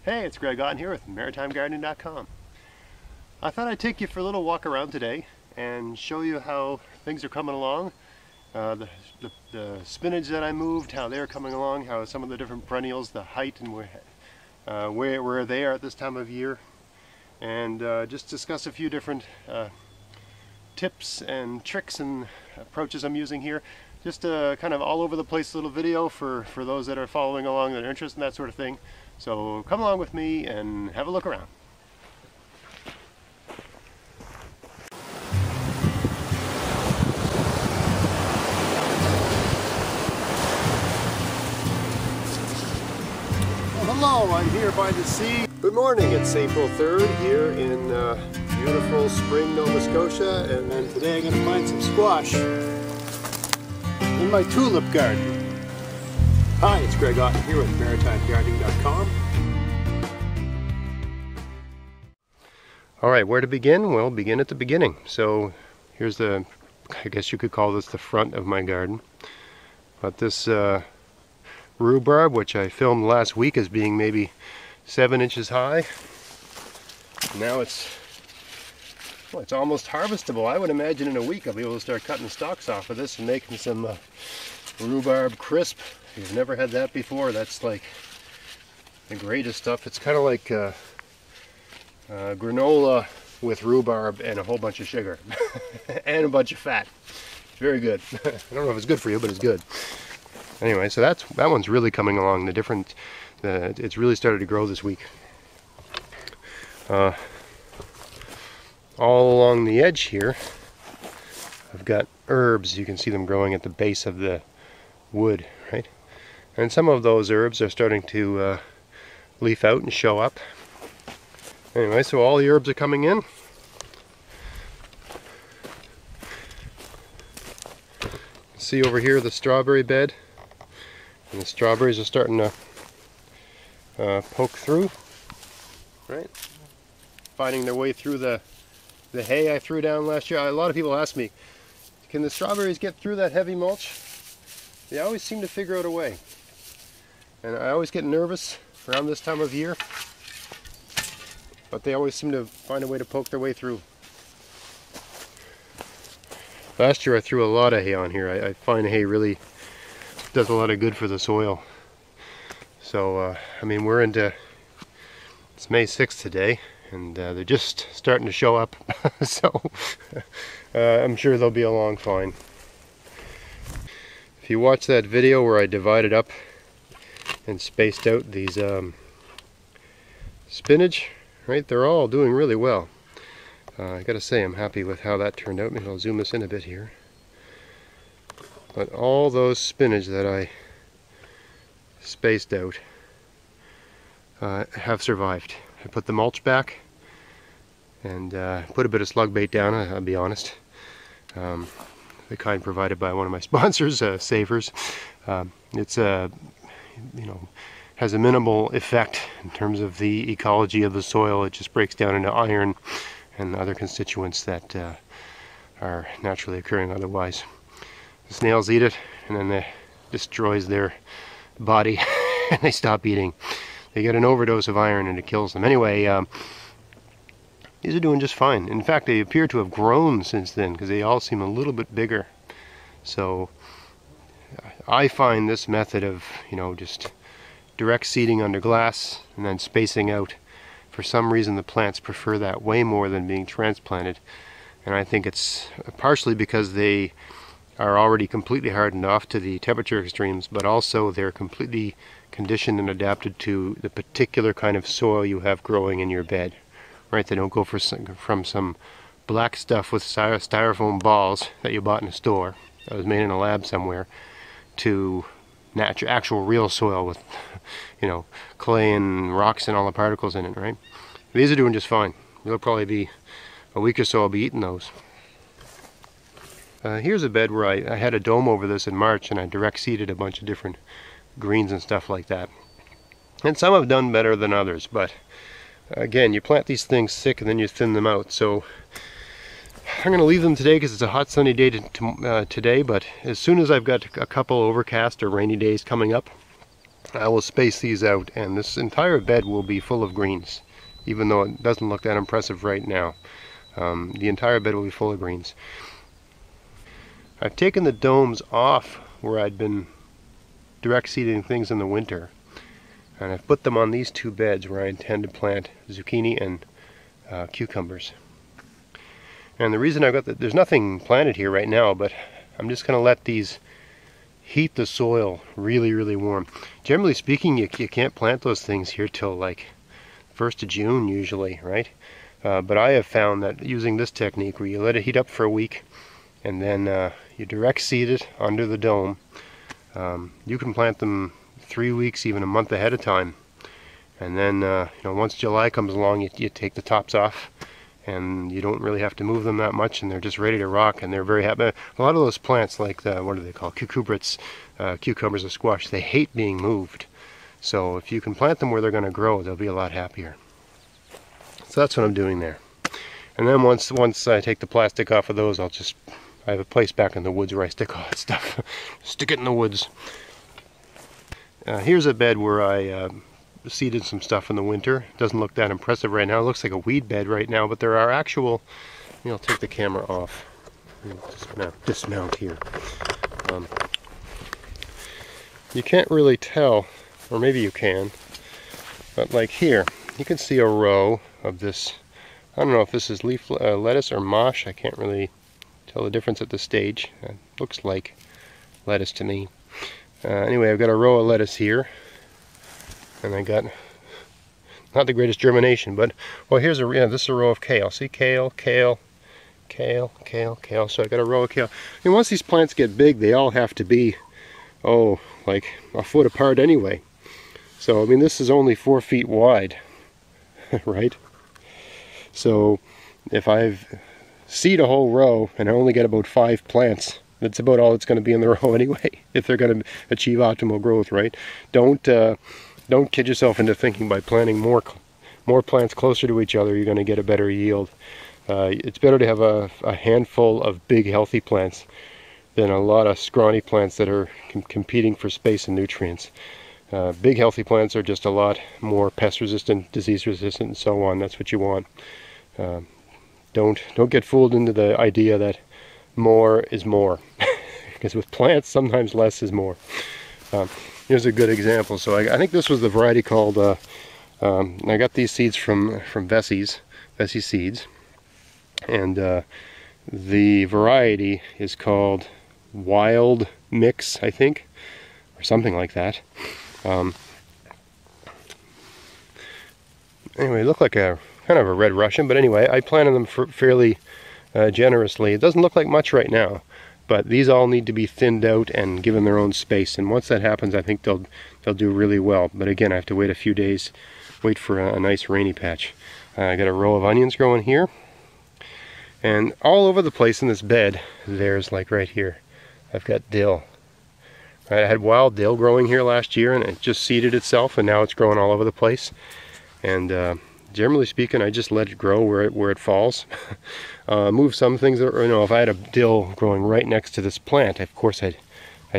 Hey, it's Greg Otten here with MaritimeGardening.com. I thought I'd take you for a little walk around today and show you how things are coming along. The spinach that I moved, how they're coming along, how some of the different perennials, the height and where they are at this time of year. And just discuss a few different tips and tricks and approaches I'm using here. Just a kind of all over the place little video for those that are following along, that are interested in that sort of thing. So come along with me and have a look around. Well, hello, I'm here by the sea. Good morning, it's April 3rd here in beautiful spring Nova Scotia, and then today I'm going to find some squash in my tulip garden. Hi, it's Greg Otten here with MaritimeGardening.com. Alright, where to begin? Well, begin at the beginning. So here's I guess you could call this the front of my garden. But this rhubarb, which I filmed last week as being maybe 7 inches high, now it's almost harvestable. I would imagine in a week I'll be able to start cutting the stalks off of this and making some rhubarb crisp. If you've never had that before, that's like the greatest stuff. It's kind of like granola with rhubarb and a whole bunch of sugar and a bunch of fat. Very good. I don't know if it's good for you, but it's good. Anyway, so that one's really coming along. It's really started to grow this week. All along the edge here, I've got herbs. You can see them growing at the base of the wood, right? And some of those herbs are starting to leaf out and show up. Anyway, so all the herbs are coming in. See over here the strawberry bed, and the strawberries are starting to poke through, right? Finding their way through the hay I threw down last year. A lot of people ask me, can the strawberries get through that heavy mulch? They always seem to figure out a way. And I always get nervous around this time of year, but they always seem to find a way to poke their way through. Last year I threw a lot of hay on here. I find hay really does a lot of good for the soil. So, I mean, it's May 6th today, and they're just starting to show up. So, I'm sure they'll be along fine. If you watch that video where I divided up and spaced out these spinach, right, they're all doing really well. I gotta say, I'm happy with how that turned out. Maybe I'll zoom this in a bit here. But all those spinach that I spaced out have survived. I put the mulch back and put a bit of slug bait down, I'll be honest. The kind provided by one of my sponsors, Savers. It's has a minimal effect in terms of the ecology of the soil. It just breaks down into iron and other constituents that are naturally occurring otherwise. The snails eat it, and then it destroys their body and they stop eating. They get an overdose of iron and it kills them. Anyway, these are doing just fine. In fact, they appear to have grown since then because they all seem a little bit bigger. So I find this method of, just direct seeding under glass and then spacing out, for some reason the plants prefer that way more than being transplanted. And I think it's partially because they are already completely hardened off to the temperature extremes, but also they're completely conditioned and adapted to the particular kind of soil you have growing in your bed. Right? They don't go from some black stuff with styrofoam balls that you bought in a store that was made in a lab somewhere to actual real soil with clay and rocks and all the particles in it, right? These are doing just fine. It'll probably be a week or so I'll be eating those. Here's a bed where I had a dome over this in March, and I direct seeded a bunch of different greens and stuff like that. And some have done better than others, but again, you plant these things thick and then you thin them out. So I'm going to leave them today because it's a hot sunny day today, but as soon as I've got a couple overcast or rainy days coming up, I will space these out, and this entire bed will be full of greens, even though it doesn't look that impressive right now. The entire bed will be full of greens. I've taken the domes off where I'd been direct seeding things in the winter, and I've put them on these two beds where I intend to plant zucchini and cucumbers. And the reason I've got there's nothing planted here right now, but I'm just going to let these heat the soil really, really warm. Generally speaking, you can't plant those things here till like 1st of June usually, right? But I have found that using this technique where you let it heat up for a week and then you direct seed it under the dome, you can plant them 3 weeks, even a month ahead of time. And then once July comes along, you take the tops off, and you don't really have to move them that much, and they're just ready to rock, and they're very happy. A lot of those plants, like what do they call, cucumbers or squash, they hate being moved. So if you can plant them where they're going to grow, they'll be a lot happier. So that's what I'm doing there. And then once I take the plastic off of those, I have a place back in the woods where I stick all that stuff. Stick it in the woods. Here's a bed where I seeded some stuff in the winter. Doesn't look that impressive right now. It looks like a weed bed right now, but there are actual, I'll take the camera off. Dismount here. You can't really tell, or maybe you can, but like here, you can see a row of this. I don't know if this is leaf lettuce or mosh. I can't really tell the difference at this stage. It looks like lettuce to me. Anyway, I've got a row of lettuce here, and I got not the greatest germination, but well, this is a row of kale. See, kale, kale, kale, kale, kale. So I got a row of kale. And once these plants get big, they all have to be like a foot apart anyway. So I mean, this is only 4 feet wide, right? So if I've seed a whole row and I only get about 5 plants, that's about all it's going to be in the row anyway, if they're going to achieve optimal growth, right? Don't kid yourself into thinking by planting more plants closer to each other you're going to get a better yield. It's better to have a handful of big healthy plants than a lot of scrawny plants that are competing for space and nutrients. Big healthy plants are just a lot more pest resistant, disease resistant, and so on. That's what you want. Don't get fooled into the idea that more is more, because with plants sometimes less is more. Here's a good example. So I think this was the variety called I got these seeds from Vessi Seeds, and the variety is called Wild Mix, I think, or something like that. Anyway, look like a kind of a red Russian, but anyway, I planted them fairly generously. It doesn't look like much right now, but these all need to be thinned out and given their own space, and once that happens, I think they'll do really well. But again, I have to wait a few days, wait for a nice rainy patch. I got a row of onions growing here, and all over the place in this bed, there's, like right here, I've got dill. I had wild dill growing here last year, and it just seeded itself, and now it's growing all over the place. And generally speaking, I just let it grow where it falls. Move some things, or if I had a dill growing right next to this plant, of course I'd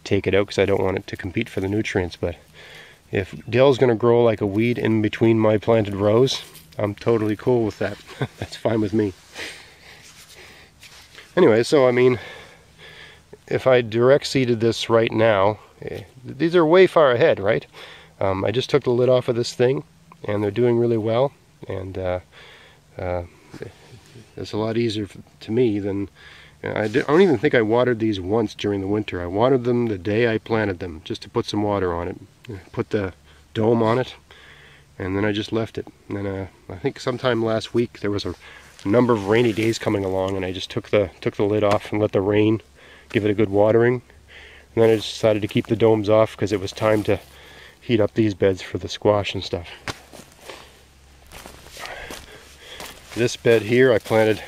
take it out because I don't want it to compete for the nutrients. But if dill's going to grow like a weed in between my planted rows, I'm totally cool with that. That's fine with me. Anyway, so I mean, if I direct seeded this right now, these are way far ahead, right? I just took the lid off of this thing, and they're doing really well. And it's a lot easier to me than I don't even think I watered these once during the winter. I watered them the day I planted them, just to put some water on it, put the dome on it, and then I just left it. And then I think sometime last week there was a number of rainy days coming along, and I just took the lid off and let the rain give it a good watering. And then I just decided to keep the domes off because it was time to heat up these beds for the squash and stuff. This bed here, I planted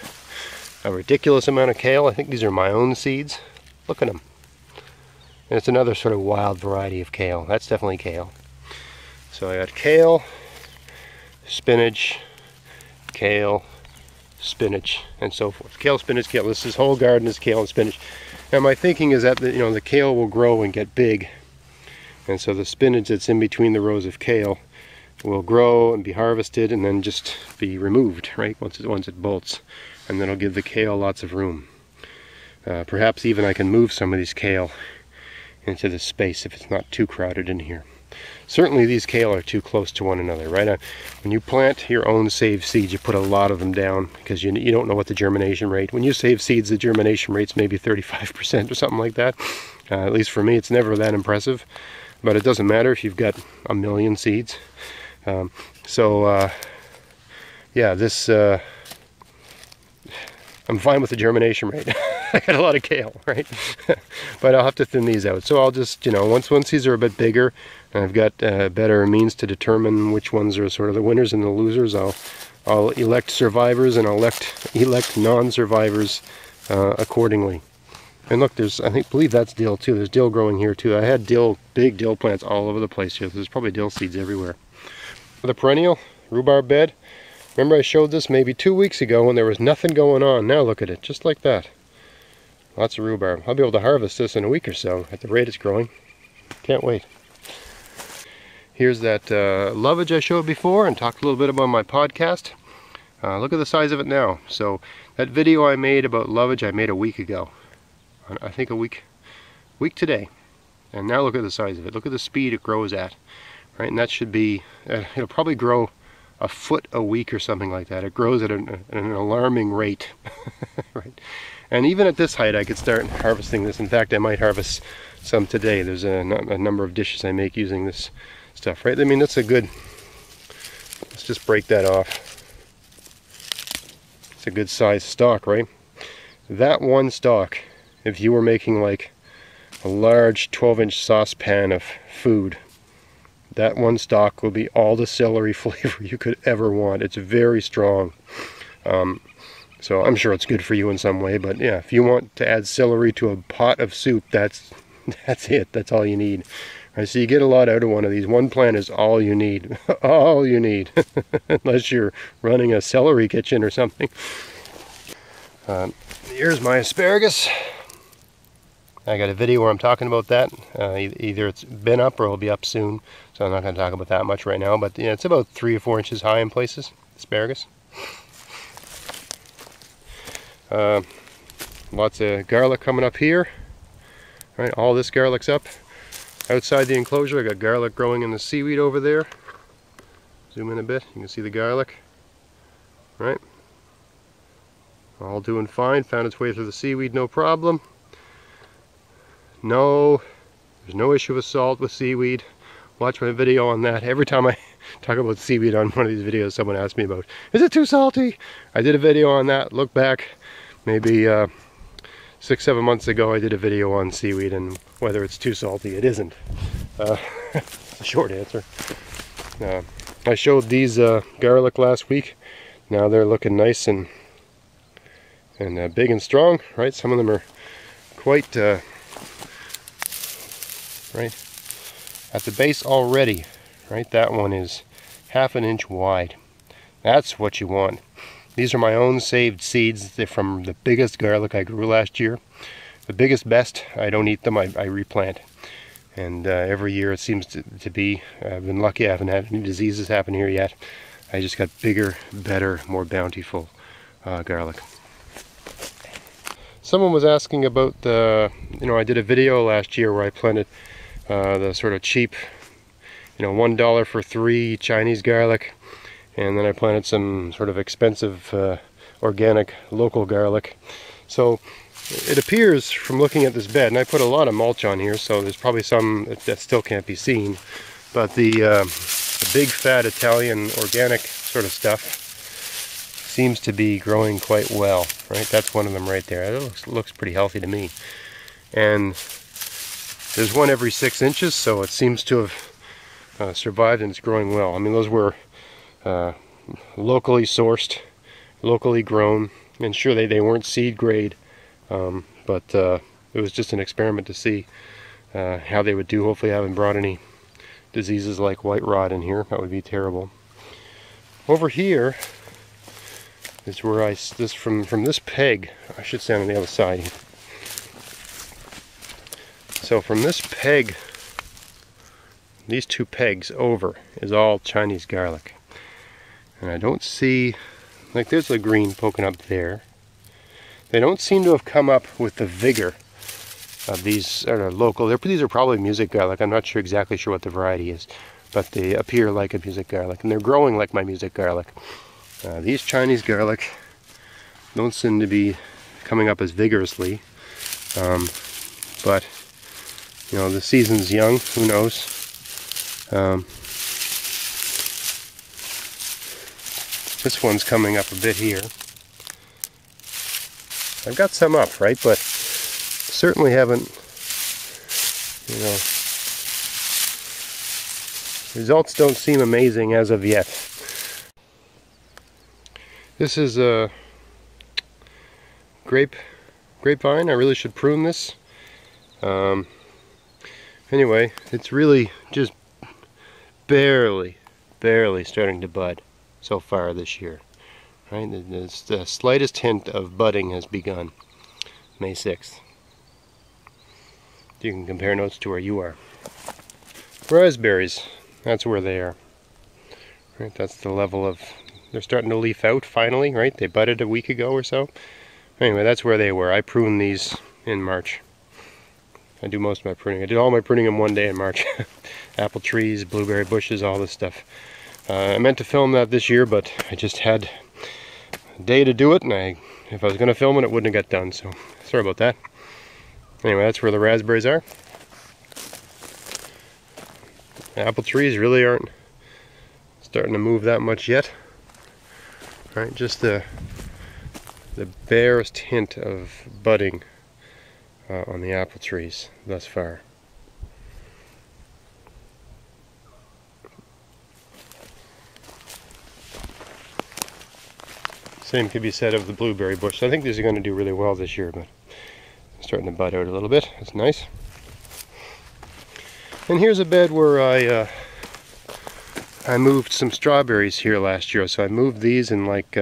a ridiculous amount of kale. I think these are my own seeds. Look at them. And it's another sort of wild variety of kale. That's definitely kale. So I got kale, spinach, kale, spinach, and so forth. Kale, spinach, kale. This whole garden is kale and spinach. And my thinking is that the kale will grow and get big, And so the spinach that's in between the rows of kale will grow and be harvested and then just be removed, right, once it bolts. And then it'll give the kale lots of room. Perhaps even I can move some of these kale into this space if it's not too crowded in here. Certainly these kale are too close to one another, right? When you plant your own saved seeds, you put a lot of them down because you don't know what the germination rate. When you save seeds, the germination rate's maybe 35% or something like that. At least for me, it's never that impressive. But it doesn't matter if you've got 1 million seeds. Yeah, this... I'm fine with the germination rate. I got a lot of kale, right? But I'll have to thin these out. So I'll just, once these are a bit bigger, and I've got better means to determine which ones are sort of the winners and the losers, I'll elect survivors and I'll elect non-survivors accordingly. And look, believe that's dill too. There's dill growing here too. I had big dill plants all over the place here. There's probably dill seeds everywhere. The perennial rhubarb bed. Remember I showed this maybe 2 weeks ago when there was nothing going on. Now look at it, just like that. Lots of rhubarb. I'll be able to harvest this in a week or so at the rate it's growing. Can't wait. Here's that lovage I showed before and talked a little bit about my podcast. Look at the size of it now. So that video I made about lovage I made a week ago. I think a week today. And now look at the size of it. Look at the speed it grows at. Right, and that should be, it'll probably grow a foot a week or something like that. It grows at an alarming rate. Right. And even at this height I could start harvesting this. In fact, I might harvest some today. There's a number of dishes I make using this stuff, right? I mean, that's a good, let's just break that off. It's a good size stalk, right? That one stalk, if you were making like a large 12-inch saucepan of food, that one stalk will be all the celery flavor you could ever want. It's very strong. So I'm sure it's good for you in some way, but yeah, if you want to add celery to a pot of soup, that's it. That's all you need. Right, so you get a lot out of one of these. One plant is all you need. All you need. Unless you're running a celery kitchen or something. Here's my asparagus. I got a video where I'm talking about that. Either it's been up or it'll be up soon. So I'm not going to talk about that much right now. But yeah, it's about 3 or 4 inches high in places. Asparagus. Lots of garlic coming up here. Right, all this garlic's up. Outside the enclosure, I got garlic growing in the seaweed over there. Zoom in a bit, you can see the garlic. Right? All doing fine. Found its way through the seaweed, no problem. No, there's no issue with salt with seaweed. Watch my video on that. Every time I talk about seaweed on one of these videos, someone asks me about, is it too salty? I did a video on that. Look back, maybe 6-7 months ago, I did a video on seaweed and whether it's too salty. It isn't. It's a short answer. I showed these garlic last week. Now they're looking nice and big and strong, right? Some of them are quite right at the base already, right? That one is 1/2 inch wide. That's what you want. These are my own saved seeds. They're from the biggest garlic I grew last year. The biggest, best, I don't eat them, I replant. And every year it seems to be, I've been lucky, I haven't had any diseases happen here yet. I just got bigger, better, more bountiful garlic. Someone was asking about the, I did a video last year where I planted the sort of cheap, $1 for 3 Chinese garlic. And then I planted some sort of expensive organic local garlic. So it appears from looking at this bed, and I put a lot of mulch on here, so there's probably some that still can't be seen, but the big fat Italian organic sort of stuff seems to be growing quite well, right? That's one of them right there. It looks pretty healthy to me. And there's one every 6 inches, so it seems to have survived and it's growing well. I mean, those were locally sourced, locally grown, and sure they weren't seed grade, but it was just an experiment to see how they would do. Hopefully I haven't brought any diseases like white rot in here. That would be terrible. Over here is where from this peg, I should stand on the other side here. So from this peg these two pegs over is all Chinese garlic. And I don't see, like there's a green poking up there. They don't seem to have come up with the vigor of these local. These are probably music garlic. I'm not exactly sure what the variety is, but they appear like a music garlic, and they're growing like my music garlic. These Chinese garlic don't seem to be coming up as vigorously, but you know, the season's young. Who knows? This one's coming up a bit here. I've got some up, right, but certainly haven't, you know, results don't seem amazing as of yet. This is a grapevine. I really should prune this. Anyway, it's really just barely starting to bud so far this year. Right, the slightest hint of budding has begun. May 6th. You can compare notes to where you are. Raspberries, that's where they are. Right, that's the level of, they're starting to leaf out finally, right? They budded a week ago or so. Anyway, that's where they were. I pruned these in March. I do most of my pruning. I did all my pruning in one day in March. Apple trees, blueberry bushes, all this stuff. I meant to film that this year, but I just had a day to do it, and if I was going to film it, it wouldn't have got done, so sorry about that. Anyway, that's where the raspberries are. Apple trees really aren't starting to move that much yet. Right, just the barest hint of budding on the apple trees thus far. Same could be said of the blueberry bush. I think these are going to do really well this year, but starting to bud out a little bit. That's nice. And here's a bed where I moved some strawberries here last year. So I moved these in like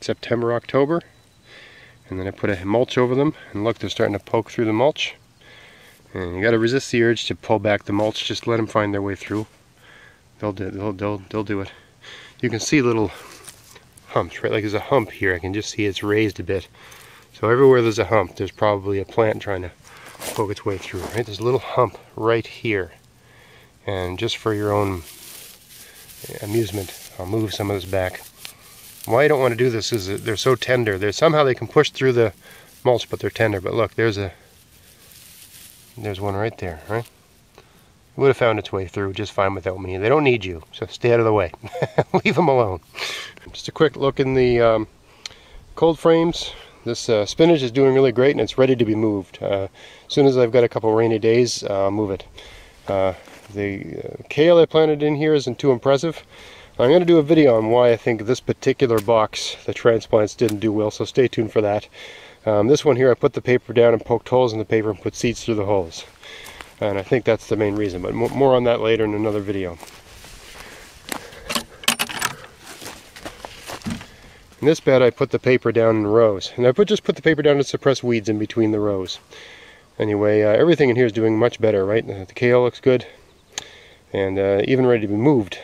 September, October, and then I put a mulch over them. And look, they're starting to poke through the mulch. And you got to resist the urge to pull back the mulch. Just let them find their way through. They'll do it. You can see little humps, right? Like there's a hump here. I can just see it's raised a bit. So everywhere there's a hump, there's probably a plant trying to poke its way through, right? There's a little hump right here. And just for your own amusement, I'll move some of this back. Why I don't want to do this is that they're so tender. Somehow they can push through the mulch, but they're tender. But look, there's one right there, right? It would have found its way through just fine without me. They don't need you, so stay out of the way. Leave them alone. Just a quick look in the cold frames. This spinach is doing really great, and it's ready to be moved. As soon as I've got a couple rainy days, I'll move it. The kale I planted in here isn't too impressive. I'm going to do a video on why I think this particular box, the transplants, didn't do well, so stay tuned for that. This one here, I put the paper down and poked holes in the paper and put seeds through the holes. And I think that's the main reason, but more on that later in another video. In this bed, I put the paper down in rows. And I just put the paper down to suppress weeds in between the rows. Anyway, everything in here is doing much better, right? The kale looks good, and even ready to be moved.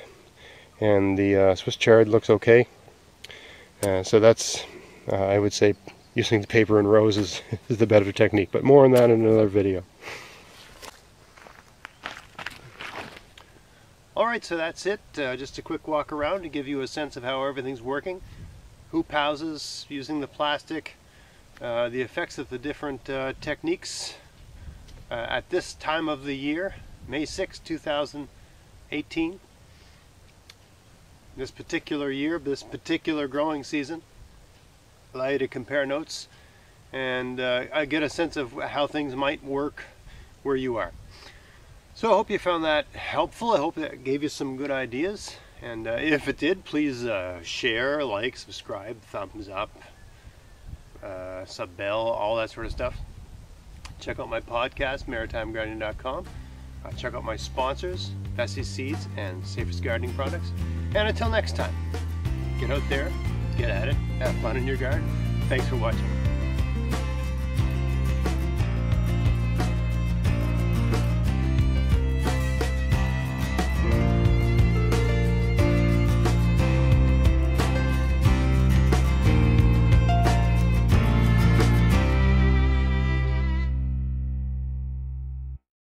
And the Swiss chard looks okay. So that's, I would say, using the paper in rows is the better technique. But more on that in another video. Alright, so that's it. Just a quick walk around to give you a sense of how everything's working. Hoop houses, using the plastic, the effects of the different techniques at this time of the year, May 6, 2018. This particular year, this particular growing season, allow you to compare notes and I get a sense of how things might work where you are. So I hope you found that helpful. I hope that gave you some good ideas. And if it did, please share, like, subscribe, thumbs up, sub bell, all that sort of stuff. Check out my podcast, maritimegardening.com. Check out my sponsors, Bessie's Seeds and Safest Gardening Products. And until next time, get out there, get at it, have fun in your garden. Thanks for watching.